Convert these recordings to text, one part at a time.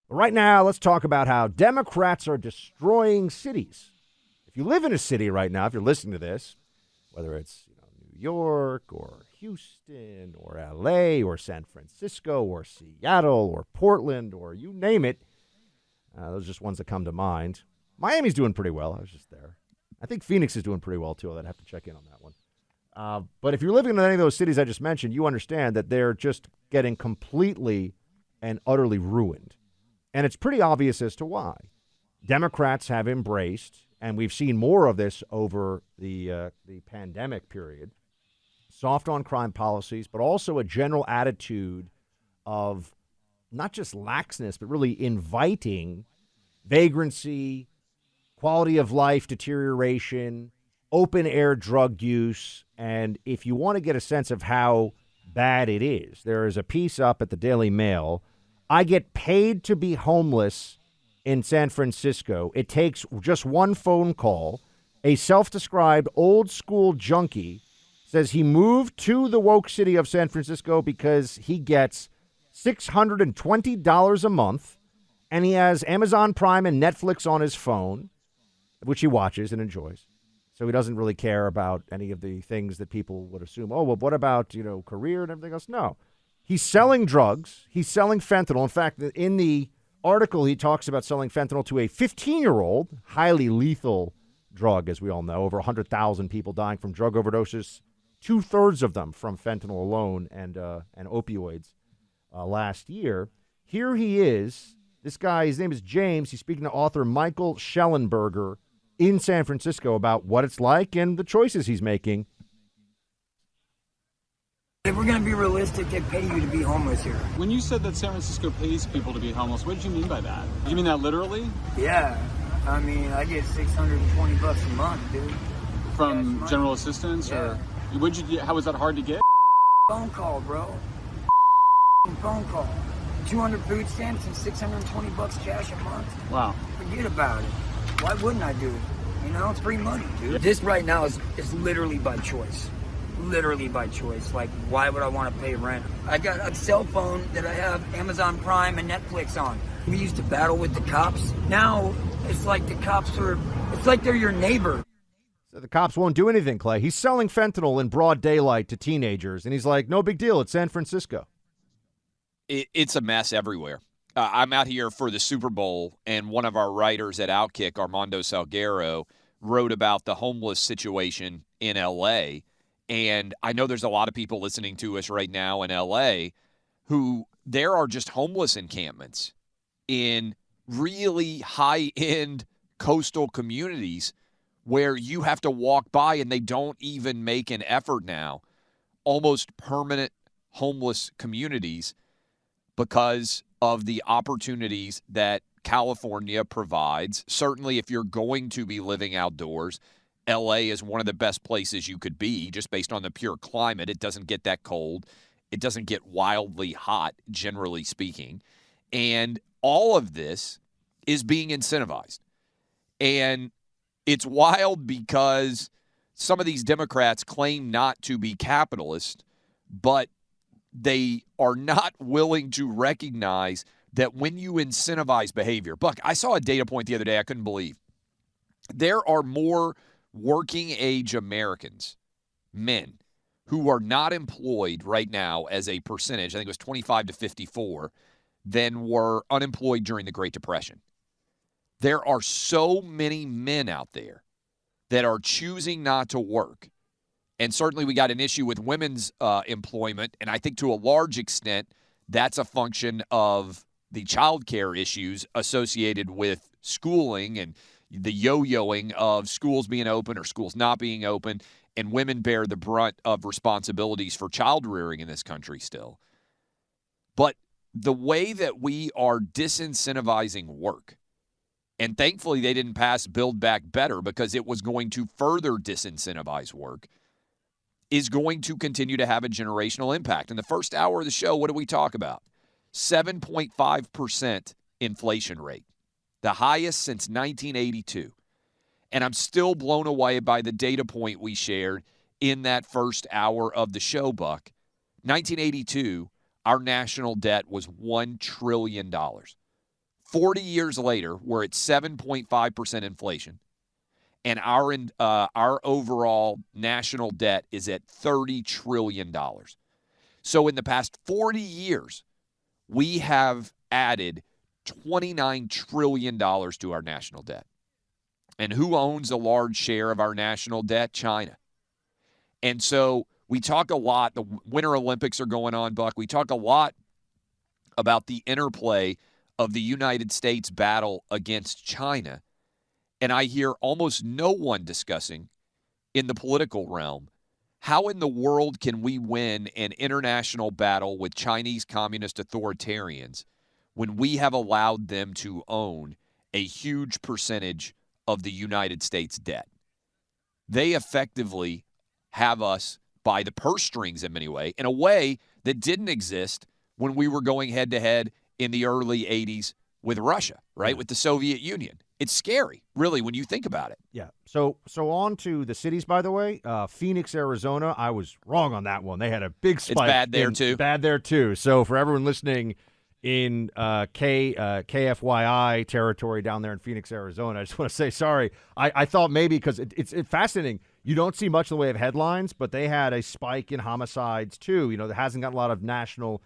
But right now, let's talk about how Democrats are destroying cities. If you live in a city right now, if you're listening to this, whether it's New York or Houston or LA or San Francisco or Seattle or Portland or you name it, those are just ones that come to mind. Miami's doing pretty well. I was just there. I think Phoenix is doing pretty well, too. I'd have to check in on that one. But if you're living in any of those cities I just mentioned, you understand that they're just getting completely and utterly ruined. And it's pretty obvious as to why. Democrats have embraced, and we've seen more of this over the pandemic period, soft on crime policies, but also a general attitude of not just laxness, but really inviting vagrancy, quality of life deterioration, open air drug use. And if you want to get a sense of how bad it is, there is a piece up at the Daily Mail. I get paid to be homeless in San Francisco. It takes just one phone call. A self-described old school junkie says he moved to the woke city of San Francisco because he gets $620 a month, and he has Amazon Prime and Netflix on his phone, which he watches and enjoys. So he doesn't really care about any of the things that people would assume. Oh, well, what about, career and everything else? No. He's selling drugs. He's selling fentanyl. In fact, in the article, he talks about selling fentanyl to a 15-year-old, highly lethal drug, as we all know. Over 100,000 people dying from drug overdoses, 2/3 of them from fentanyl alone and opioids last year. Here he is. This guy, his name is James. He's speaking to author Michael Schellenberger in San Francisco about what it's like and the choices he's making. If we're going to be realistic, they pay you to be homeless here. When you said that San Francisco pays people to be homeless, what did you mean by that? Do you mean that literally? Yeah. I mean, I get $620 a month, dude. From general assistance? Yeah. Or how was that hard to get? Phone call, bro. Phone call. 200 food stamps and $620 cash a month. Wow. Forget about it. Why wouldn't I do it? It's free money, dude. This right now is literally by choice. Literally by choice. Like, why would I want to pay rent? I got a cell phone that I have Amazon Prime and Netflix on. We used to battle with the cops. Now, it's like the cops it's like they're your neighbor. So the cops won't do anything, Clay. He's selling fentanyl in broad daylight to teenagers, and he's like, no big deal. It's San Francisco. It's a mess everywhere. I'm out here for the Super Bowl, and one of our writers at Outkick, Armando Salguero, wrote about the homeless situation in L.A., and I know there's a lot of people listening to us right now in L.A. who there are just homeless encampments in really high-end coastal communities where you have to walk by and they don't even make an effort now. Almost permanent homeless communities because of the opportunities that California provides. Certainly, if you're going to be living outdoors, LA is one of the best places you could be just based on the pure climate. It doesn't get that cold. It doesn't get wildly hot, generally speaking. And all of this is being incentivized. And it's wild because some of these Democrats claim not to be capitalist, but they are not willing to recognize that when you incentivize behavior. Buck, I saw a data point the other day I couldn't believe. There are more working-age Americans, men, who are not employed right now as a percentage, I think it was 25 to 54, than were unemployed during the Great Depression. There are so many men out there that are choosing not to work. And certainly we got an issue with women's employment, and I think to a large extent that's a function of the child care issues associated with schooling and the yo-yoing of schools being open or schools not being open, and women bear the brunt of responsibilities for child rearing in this country still. But the way that we are disincentivizing work, and thankfully they didn't pass Build Back Better because it was going to further disincentivize work, is going to continue to have a generational impact. In the first hour of the show, what do we talk about? 7.5% inflation rate, the highest since 1982. And I'm still blown away by the data point we shared in that first hour of the show, Buck. 1982, our national debt was $1 trillion. 40 years later, we're at 7.5% inflation, and our overall national debt is at $30 trillion. So in the past 40 years, we have added $29 trillion to our national debt. And who owns a large share of our national debt? China. And so we talk a lot, the Winter Olympics are going on, Buck. We talk a lot about the interplay of the United States battle against China. And I hear almost no one discussing in the political realm, how in the world can we win an international battle with Chinese communist authoritarians when we have allowed them to own a huge percentage of the United States debt? They effectively have us by the purse strings in a way that didn't exist when we were going head-to-head in the early 80s with Russia, right, with the Soviet Union. It's scary, really, when you think about it. Yeah. So on to the cities, by the way. Phoenix, Arizona, I was wrong on that one. They had a big spike. It's bad there, too. Bad there, too. So for everyone listening in KFYI territory down there in Phoenix, Arizona, I just want to say sorry. I thought maybe because it's fascinating. You don't see much in the way of headlines, but they had a spike in homicides, too. You know, that hasn't gotten a lot of national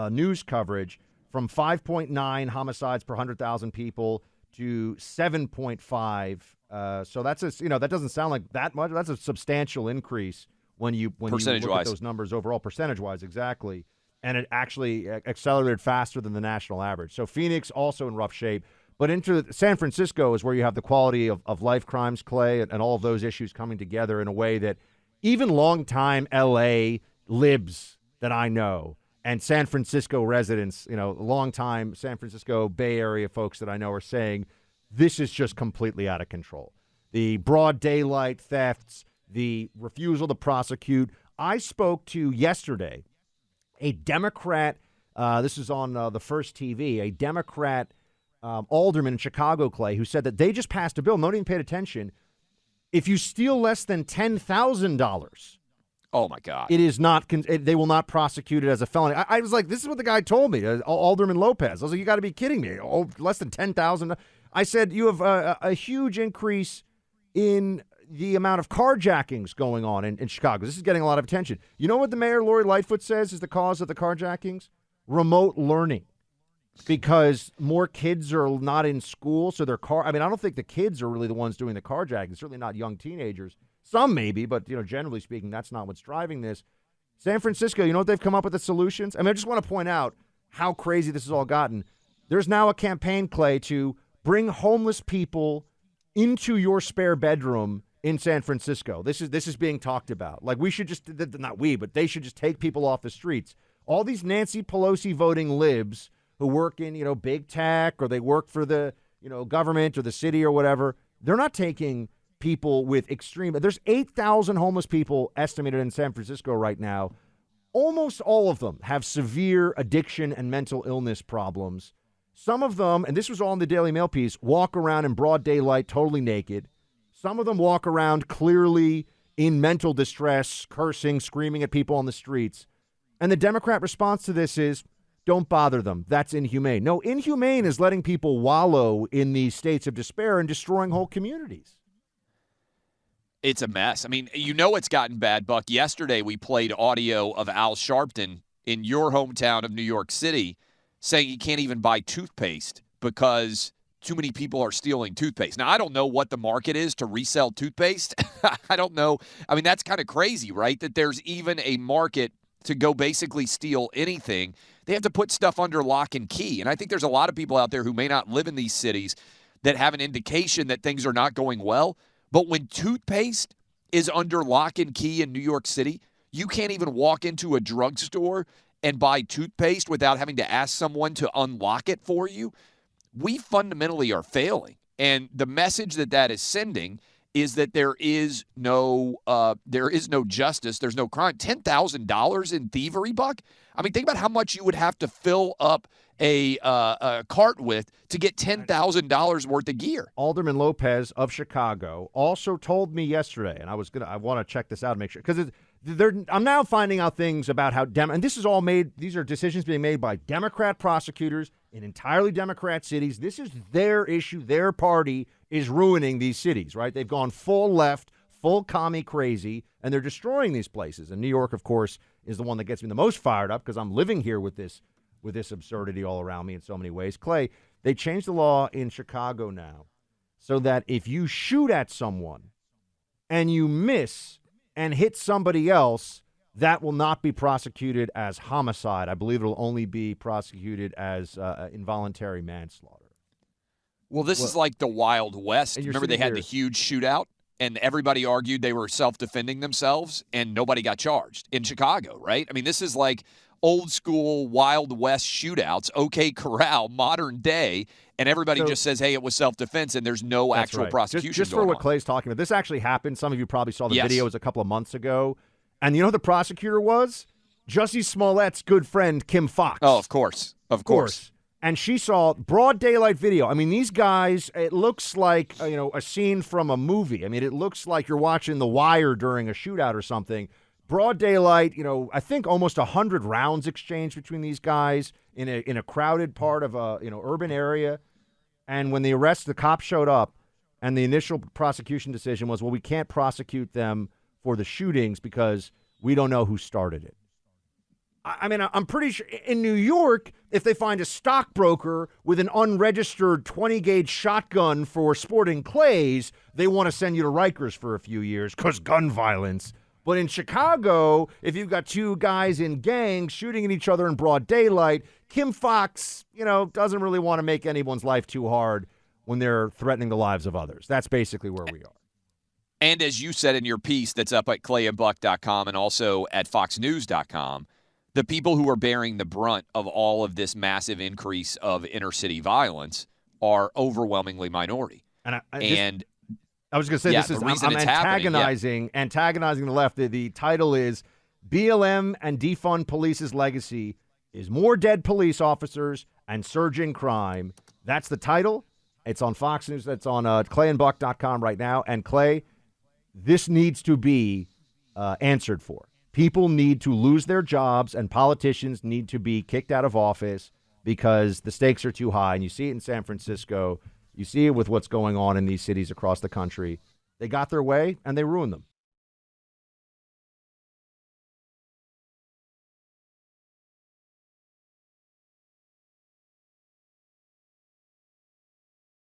news coverage, from 5.9 homicides per 100,000 people to 7.5. So that's that doesn't sound like that much. That's a substantial increase when you look at those numbers overall, percentage-wise, exactly. And it actually accelerated faster than the national average. So Phoenix also in rough shape. But into San Francisco is where you have the quality of life crimes, Clay, and all of those issues coming together in a way that even longtime L.A. libs that I know and San Francisco residents, longtime San Francisco Bay Area folks that I know are saying this is just completely out of control. The broad daylight thefts, the refusal to prosecute. I spoke to yesterday a Democrat, this is on the First TV, a Democrat alderman in Chicago, Clay, who said that they just passed a bill, nobody even paid attention. If you steal less than $10,000, oh my God, it is not. They will not prosecute it as a felony. I was like, this is what the guy told me, Alderman Lopez. I was like, you got to be kidding me. Oh, less than $10,000. I said you have a huge increase in the amount of carjackings going on in Chicago. This is getting a lot of attention. You know what the mayor, Lori Lightfoot, says is the cause of the carjackings? Remote learning. Because more kids are not in school, so I don't think the kids are really the ones doing the carjacking. Certainly not young teenagers. Some maybe, but generally speaking, that's not what's driving this. San Francisco, you know what they've come up with the solutions? I just want to point out how crazy this has all gotten. There's now a campaign, Clay, to bring homeless people into your spare bedroom in San Francisco. This is being talked about. Like, we should just, not we, but they should just take people off the streets. All these Nancy Pelosi voting libs who work in, big tech, or they work for the, government or the city or whatever, they're not taking people with extreme. There's 8,000 homeless people estimated in San Francisco right now. Almost all of them have severe addiction and mental illness problems. Some of them, and this was all in the Daily Mail piece, walk around in broad daylight totally naked. Some of them walk around clearly in mental distress, cursing, screaming at people on the streets. And the Democrat response to this is, don't bother them. That's inhumane. No, inhumane is letting people wallow in these states of despair and destroying whole communities. It's a mess. It's gotten bad, Buck. Yesterday we played audio of Al Sharpton in your hometown of New York City saying you can't even buy toothpaste because too many people are stealing toothpaste. Now, I don't know what the market is to resell toothpaste. I don't know. That's kind of crazy, right? That there's even a market to go basically steal anything. They have to put stuff under lock and key. And I think there's a lot of people out there who may not live in these cities that have an indication that things are not going well. But when toothpaste is under lock and key in New York City, you can't even walk into a drugstore and buy toothpaste without having to ask someone to unlock it for you. We fundamentally are failing. And the message that is sending is that there is no justice, there's no crime. $10,000 in thievery, Buck? Think about how much you would have to fill up a cart with to get $10,000 worth of gear. Alderman Lopez of Chicago also told me yesterday, and I want to check this out and make sure, because I'm now finding out things about how and this is all made. These are decisions being made by Democrat prosecutors in entirely Democrat cities. This is their issue. Their party is ruining these cities, right? They've gone full left, full commie crazy, and they're destroying these places. And New York, of course, is the one that gets me the most fired up because I'm living here with this absurdity all around me in so many ways. Clay, they changed the law in Chicago now so that if you shoot at someone and you miss and hit somebody else, that will not be prosecuted as homicide. I believe it will only be prosecuted as involuntary manslaughter. Well, this is like the Wild West. Remember they had the huge shootout, and everybody argued they were self-defending themselves, and nobody got charged in Chicago, right? I mean, this is like old school Wild West shootouts, OK Corral, modern day, and everybody just says, hey, it was self-defense, and there's no actual prosecution just for what Clay's talking about. This actually happened. Some of you probably saw the videos a couple of months ago. And you know who the prosecutor was? Jussie Smollett's good friend, Kim Foxx. Oh, of course. Of course. And she saw broad daylight video. I mean, these guys, it looks like, a scene from a movie. I mean, it looks like you're watching The Wire during a shootout or something. Broad daylight, I think almost 100 rounds exchanged between these guys in a crowded part of a, urban area. And when the cops showed up, and the initial prosecution decision was, well, we can't prosecute them for the shootings because we don't know who started it. I mean, I'm pretty sure in New York, if they find a stockbroker with an unregistered 20-gauge shotgun for sporting clays, they want to send you to Rikers for a few years because gun violence. But in Chicago, if you've got two guys in gangs shooting at each other in broad daylight, Kim Foxx, doesn't really want to make anyone's life too hard when they're threatening the lives of others. That's basically where we are. And as you said in your piece that's up at clayandbuck.com and also at foxnews.com, the people who are bearing the brunt of all of this massive increase of inner city violence are overwhelmingly minority. And I was going to say, I'm antagonizing the left. The title is BLM and Defund Police's Legacy is More Dead Police Officers and Surging Crime. That's the title. It's on Fox News. That's on clayandbuck.com right now. And Clay, this needs to be answered for. People need to lose their jobs and politicians need to be kicked out of office because the stakes are too high. And you see it in San Francisco. You see it with what's going on in these cities across the country. They got their way and they ruined them.